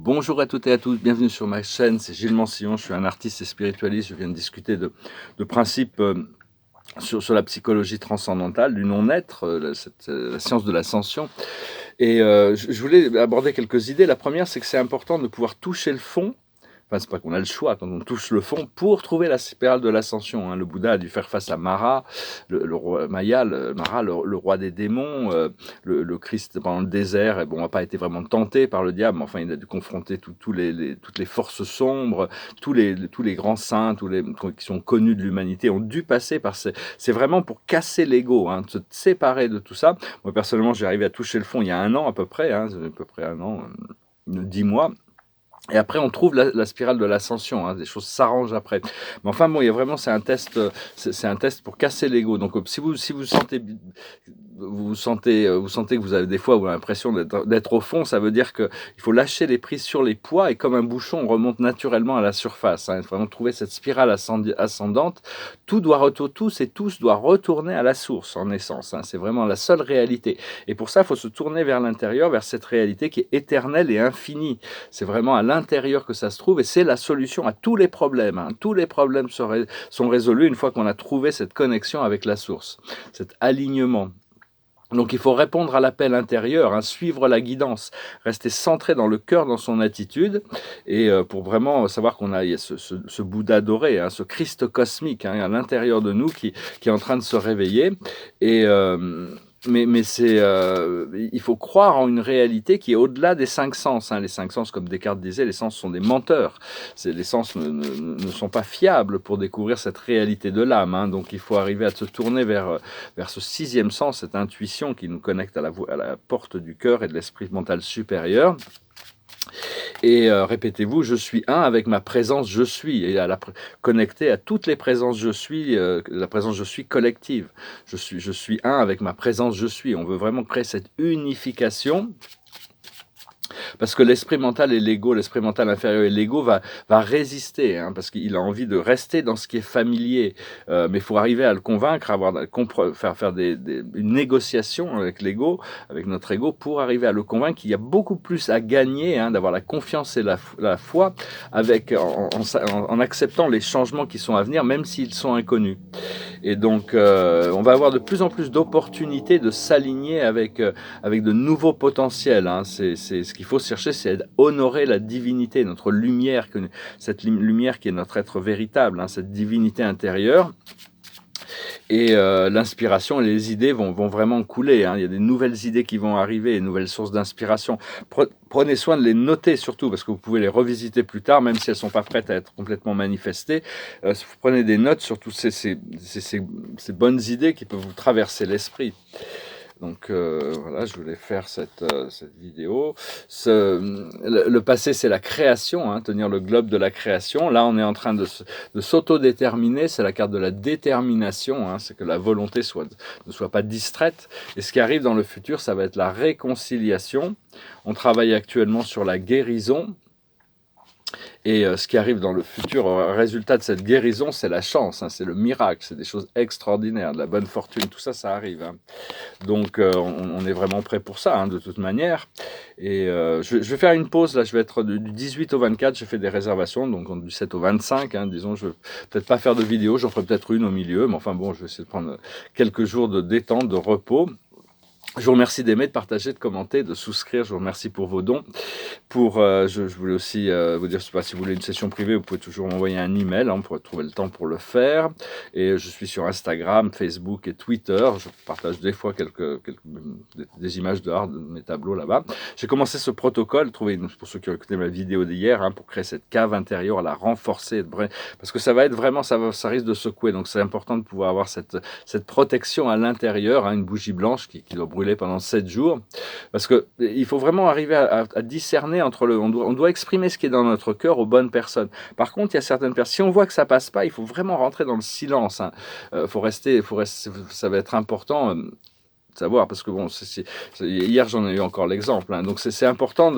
Bonjour à toutes et à tous, bienvenue sur ma chaîne, c'est Gilles Mansillon, je suis un artiste et spiritualiste, je viens de discuter de principes sur la psychologie transcendantale, du non-être, la science de l'ascension. Et je voulais aborder quelques idées. La première, c'est que c'est important de pouvoir toucher le fond. Enfin, c'est pas qu'on a le choix quand on touche le fond pour trouver la spirale de l'ascension. Hein. Le Bouddha a dû faire face à Mara, le roi Maya, Mara, le roi des démons, le Christ pendant le désert. Et bon, n'a pas été vraiment tenté par le diable, mais enfin, il a dû confronter toutes les forces sombres, tous les grands saints, qui sont connus de l'humanité, ont dû passer par c'est vraiment pour casser l'ego, hein, de se séparer de tout ça. Moi, personnellement, j'ai arrivé à toucher le fond il y a un an à peu près, hein, à peu près un an, 10 mois. Et après, on trouve la spirale de l'ascension, hein, des choses s'arrangent après. Mais enfin, bon, il y a vraiment, c'est un test pour casser l'ego. Donc, si vous sentez que vous avez des fois l'impression d'être au fond, ça veut dire qu'il faut lâcher les prises sur les poids et comme un bouchon, on remonte naturellement à la surface. Hein. Il faut vraiment trouver cette spirale ascendante. Tout et tous doit retourner à la source, en essence. Hein. C'est vraiment la seule réalité. Et pour ça, il faut se tourner vers l'intérieur, vers cette réalité qui est éternelle et infinie. C'est vraiment à l'intérieur que ça se trouve et c'est la solution à tous les problèmes. Hein. Tous les problèmes sont résolus une fois qu'on a trouvé cette connexion avec la source, cet alignement. Donc il faut répondre à l'appel intérieur, hein, suivre la guidance, rester centré dans le cœur, dans son attitude, et pour vraiment savoir qu'on a ce Bouddha doré, hein, ce Christ cosmique, hein, à l'intérieur de nous qui est en train de se réveiller. Et mais il faut croire en une réalité qui est au-delà des cinq sens. Hein. Les cinq sens, comme Descartes disait, les sens sont des menteurs. Les sens ne sont pas fiables pour découvrir cette réalité de l'âme. Hein. Donc il faut arriver à se tourner vers ce sixième sens, cette intuition qui nous connecte à la porte du cœur et de l'esprit mental supérieur. Et répétez-vous, je suis un avec ma présence je suis, et connecté à toutes les présences je suis, la présence je suis collective. Je suis un avec ma présence je suis. On veut vraiment créer cette unification. Parce que l'esprit mental et l'ego, l'esprit mental inférieur et l'ego va résister, hein, parce qu'il a envie de rester dans ce qui est familier. Mais il faut arriver à le convaincre, faire une négociation avec l'ego, avec notre ego, pour arriver à le convaincre qu'il y a beaucoup plus à gagner, hein, d'avoir la confiance et la foi en acceptant les changements qui sont à venir, même s'ils sont inconnus. Et donc, on va avoir de plus en plus d'opportunités de s'aligner avec de nouveaux potentiels. Hein. C'est ce qu'il faut chercher, c'est honorer la divinité, notre lumière, cette lumière qui est notre être véritable, hein, cette divinité intérieure. Et l'inspiration et les idées vont vraiment couler. Hein. Il y a des nouvelles idées qui vont arriver, des nouvelles sources d'inspiration. Prenez soin de les noter surtout, parce que vous pouvez les revisiter plus tard, même si elles ne sont pas prêtes à être complètement manifestées. Vous prenez des notes sur toutes ces bonnes idées qui peuvent vous traverser l'esprit. Donc voilà, je voulais faire cette vidéo. Le passé, c'est la création, hein, tenir le globe de la création. Là, on est en train de s'autodéterminer. C'est la carte de la détermination. Hein, c'est que la volonté ne soit pas distraite. Et ce qui arrive dans le futur, ça va être la réconciliation. On travaille actuellement sur la guérison. Et ce qui arrive dans le futur, résultat de cette guérison, c'est la chance, hein, c'est le miracle, c'est des choses extraordinaires, de la bonne fortune, tout ça, ça arrive. Hein. Donc on est vraiment prêt pour ça, hein, de toute manière. Et je vais faire une pause, là, je vais être du 18 au 24, je fais des réservations, donc du 7 au 25, hein, disons, je ne vais peut-être pas faire de vidéo, j'en ferai peut-être une au milieu, mais enfin bon, je vais essayer de prendre quelques jours de détente, de repos. Je vous remercie d'aimer, de partager, de commenter, de souscrire. Je vous remercie pour vos dons. Je voulais aussi vous dire, je sais pas, si vous voulez une session privée, vous pouvez toujours m'envoyer un email. Hein, on pourrait trouver le temps pour le faire. Et je suis sur Instagram, Facebook et Twitter. Je partage des fois des images d'art de mes tableaux là-bas. J'ai commencé ce protocole, pour ceux qui ont écouté ma vidéo d'hier, hein, pour créer cette cave intérieure, à la renforcer, parce que ça va être vraiment, ça risque de secouer. Donc c'est important de pouvoir avoir cette protection à l'intérieur, hein, une bougie blanche qui doit brûler pendant 7 jours, parce qu'il faut vraiment arriver à discerner entre on doit exprimer ce qui est dans notre cœur aux bonnes personnes. Par contre, il y a certaines personnes, si on voit que ça passe pas, il faut vraiment rentrer dans le silence. Hein. Ça va être important de savoir, parce que bon, hier j'en ai eu encore l'exemple. Hein. Donc c'est important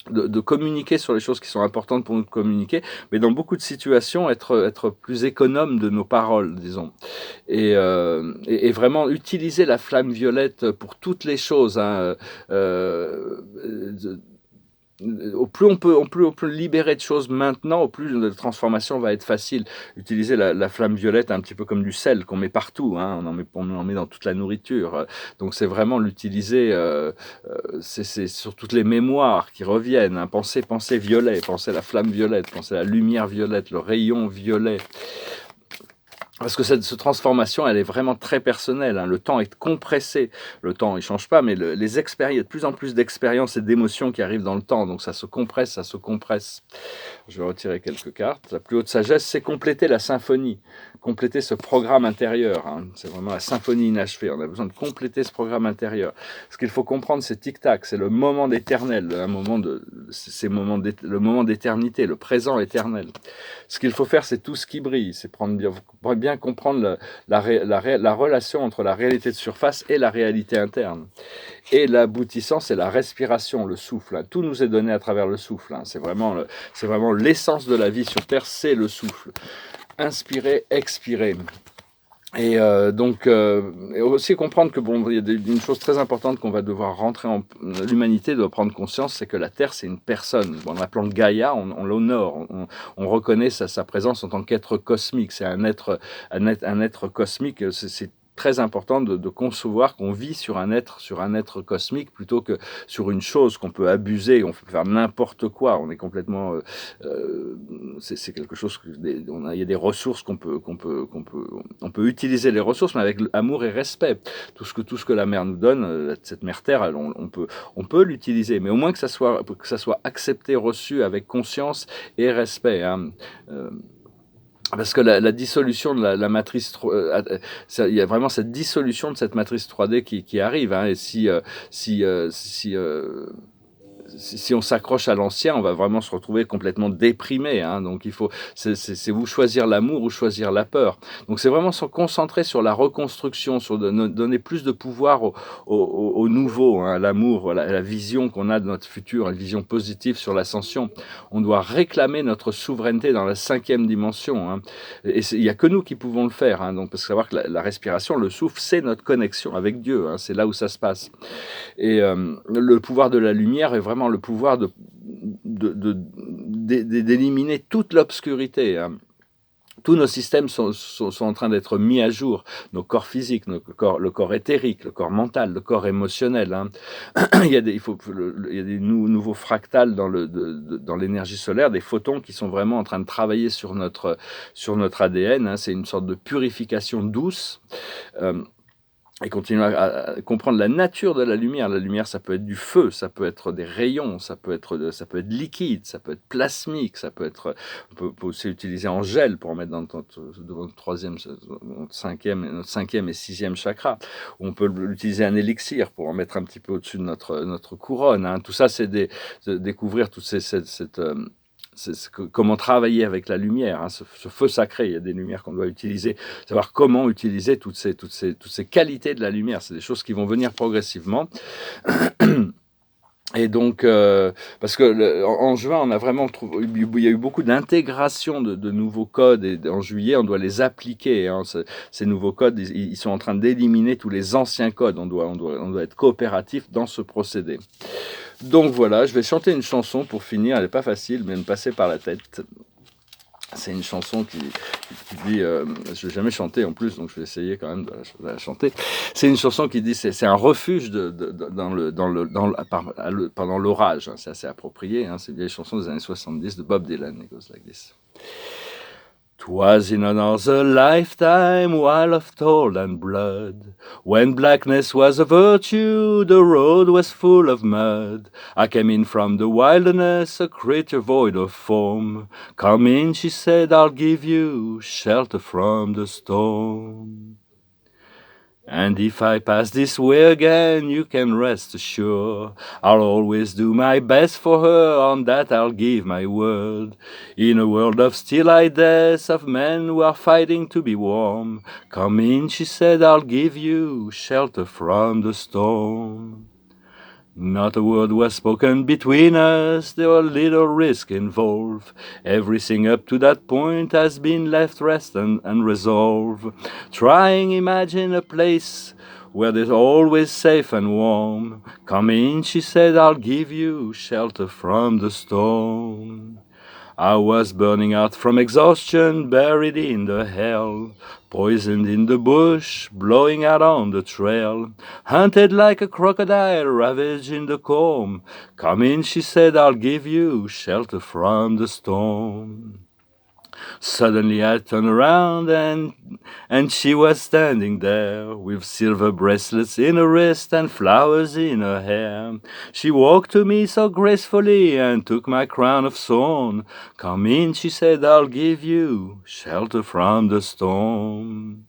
de communiquer sur les choses qui sont importantes pour nous de communiquer, mais dans beaucoup de situations, être plus économe de nos paroles, disons. Et vraiment utiliser la flamme violette pour toutes les choses. Hein. on peut libérer de choses maintenant, au plus la transformation va être facile. Utiliser la flamme violette un petit peu comme du sel qu'on met partout, hein, on en met dans toute la nourriture. Donc c'est vraiment l'utiliser, c'est sur toutes les mémoires qui reviennent, hein. Pensez violet, pensez la flamme violette, pensez la lumière violette, le rayon violet. Parce que cette transformation, elle est vraiment très personnelle, hein. Le temps est compressé. Le temps, il change pas, mais les expériences, il y a de plus en plus d'expériences et d'émotions qui arrivent dans le temps. Donc ça se compresse, ça se compresse. Je vais retirer quelques cartes. La plus haute sagesse, c'est compléter la symphonie, compléter ce programme intérieur, hein. C'est vraiment la symphonie inachevée. On a besoin de compléter ce programme intérieur. Ce qu'il faut comprendre, c'est tic-tac, c'est le moment d'éternel, le moment d'éternité, le présent éternel. Ce qu'il faut faire, c'est tout ce qui brille. C'est bien comprendre la relation entre la réalité de surface et la réalité interne. Et l'aboutissant, c'est la respiration, le souffle, hein. Tout nous est donné à travers le souffle, hein. C'est vraiment l'essence de la vie sur Terre, c'est le souffle. Inspirer, expirer. Et et aussi comprendre que il y a une chose très importante qu'on va devoir l'humanité doit prendre conscience, c'est que la Terre, c'est une personne. En l'appelant Gaïa, on l'honore, on reconnaît sa présence en tant qu'être cosmique. C'est un être cosmique. C'est très important de concevoir qu'on vit sur un être cosmique plutôt que sur une chose qu'on peut abuser, on peut faire n'importe quoi. On est complètement, c'est quelque chose il y a des ressources on peut utiliser les ressources, mais avec amour et respect. Tout ce que la mer nous donne, cette mère terre, on peut l'utiliser, mais au moins que ça soit accepté, reçu avec conscience et respect, hein. Parce que la dissolution de la matrice, il y a vraiment cette dissolution de cette matrice 3D qui arrive, hein, et si on s'accroche à l'ancien, on va vraiment se retrouver complètement déprimé, hein. Donc c'est vous choisir l'amour ou choisir la peur. Donc c'est vraiment se concentrer sur la reconstruction, sur donner plus de pouvoir au nouveau, hein, à l'amour, la vision qu'on a de notre futur, une vision positive sur l'ascension. On doit réclamer notre souveraineté dans la 5e dimension, hein. Et il n'y a que nous qui pouvons le faire, hein. Donc, parce que savoir que la respiration, le souffle, c'est notre connexion avec Dieu, hein. C'est là où ça se passe. Et le pouvoir de la lumière est vraiment le pouvoir d'éliminer toute l'obscurité, hein. Tous nos systèmes sont en train d'être mis à jour. Nos corps physiques, le corps éthérique, le corps mental, le corps émotionnel, hein. Il y a des nouveaux fractals dans l'énergie solaire, des photons qui sont vraiment en train de travailler sur notre ADN, hein. C'est une sorte de purification douce. Et continuer à comprendre la nature de la lumière. La lumière, ça peut être du feu, ça peut être des rayons, ça peut être liquide, ça peut être plasmique, on peut aussi utiliser en gel pour en mettre dans notre 3e, notre 5e et 6e chakra. On peut utiliser un élixir pour en mettre un petit peu au-dessus de notre couronne, hein. Tout ça, c'est découvrir toute comment travailler avec la lumière, hein, ce feu sacré. Il y a des lumières qu'on doit utiliser, savoir comment utiliser toutes ces qualités de la lumière. C'est des choses qui vont venir progressivement. Et donc, parce que en juin, on a vraiment il y a eu beaucoup d'intégration de nouveaux codes, et en juillet, on doit les appliquer, hein. Ces nouveaux codes, ils sont en train d'éliminer tous les anciens codes. On doit être coopératif dans ce procédé. Donc voilà, je vais chanter une chanson pour finir. Elle n'est pas facile, mais elle me passait par la tête. C'est une chanson qui dit, je ne l'ai jamais chantée en plus, donc je vais essayer quand même de la chanter. C'est une chanson qui dit, c'est un refuge pendant l'orage, hein. C'est assez approprié, hein. C'est une vieille chanson des années 70 de Bob Dylan. It goes like this. 'Twas in another lifetime, while of toil and blood, when blackness was a virtue, the road was full of mud. I came in from the wilderness, a creature void of form. Come in, she said, I'll give you shelter from the storm. And if I pass this way again, you can rest assured, I'll always do my best for her, on that I'll give my word. In a world of still-eyed deaths, of men who are fighting to be warm, come in, she said, I'll give you shelter from the storm. Not a word was spoken between us, there was little risk involved. Everything up to that point has been left rest and resolve. Trying imagine a place where they're always safe and warm. Come in, she said, I'll give you shelter from the storm. I was burning out from exhaustion, buried in the hell, poisoned in the bush, blowing out on the trail, hunted like a crocodile, ravaged in the comb. Come in, she said, I'll give you shelter from the storm. Suddenly I turned around and she was standing there with silver bracelets in her wrist and flowers in her hair. She walked to me so gracefully and took my crown of thorn. Come in, she said, I'll give you shelter from the storm.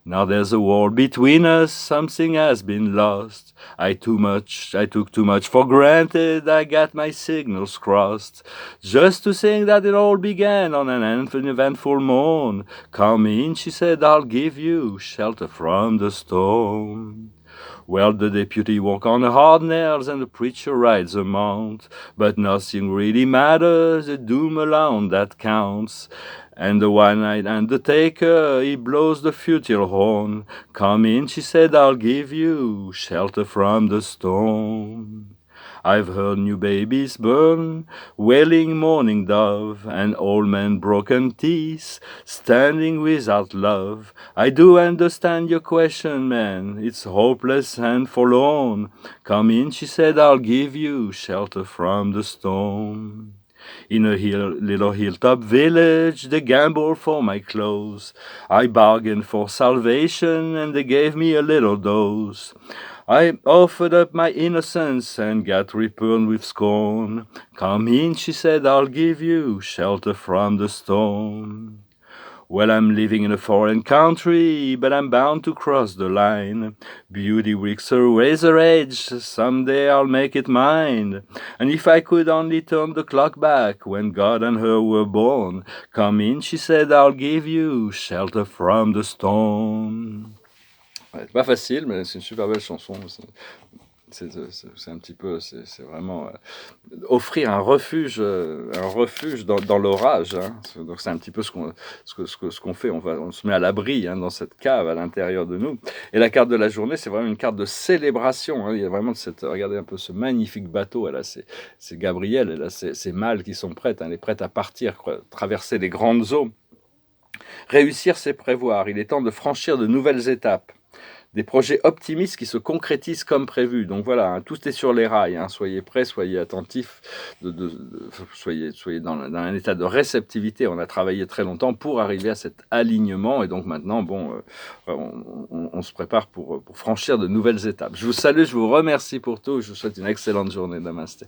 Now there's a wall between us, something has been lost. I took too much for granted, I got my signals crossed. Just to think that it all began on an eventful morn. Come in, she said, I'll give you shelter from the storm. Well, the deputy walks on the hard nails and the preacher rides a mount. But nothing really matters, the doom alone that counts. And the one-eyed undertaker, he blows the futile horn. Come in, she said, I'll give you shelter from the storm. I've heard new babies born, wailing morning dove, and old men broken teeth, standing without love. I do understand your question, man, it's hopeless and forlorn. Come in, she said, I'll give you shelter from the storm. In a little hilltop village, they gambled for my clothes. I bargained for salvation, and they gave me a little dose. I offered up my innocence and got repelled with scorn. Come in, she said, I'll give you shelter from the storm. Well, I'm living in a foreign country, but I'm bound to cross the line. Beauty wicks her razor edge, someday I'll make it mine. And if I could only turn the clock back when God and her were born, come in, she said, I'll give you shelter from the storm. Ouais, c'est pas facile, mais c'est une super belle chanson. C'est un petit peu, c'est vraiment offrir un refuge dans l'orage. Hein. Donc c'est un petit peu ce qu'on fait. On se met à l'abri dans cette cave à l'intérieur de nous. Et la carte de la journée, c'est vraiment une carte de célébration. Hein. Il y a vraiment regardez un peu ce magnifique bateau. Elle a c'est Gabrielle, elle a ses malles qui sont prêtes. Hein. Elle est prête à partir, traverser les grandes eaux. Réussir, c'est prévoir. Il est temps de franchir de nouvelles étapes. Des projets optimistes qui se concrétisent comme prévu. Donc voilà, hein, tout est sur les rails. Hein, soyez prêts, soyez attentifs, soyez dans un état de réceptivité. On a travaillé très longtemps pour arriver à cet alignement. Et donc maintenant, on se prépare pour franchir de nouvelles étapes. Je vous salue, je vous remercie pour tout. Je vous souhaite une excellente journée. Namasté.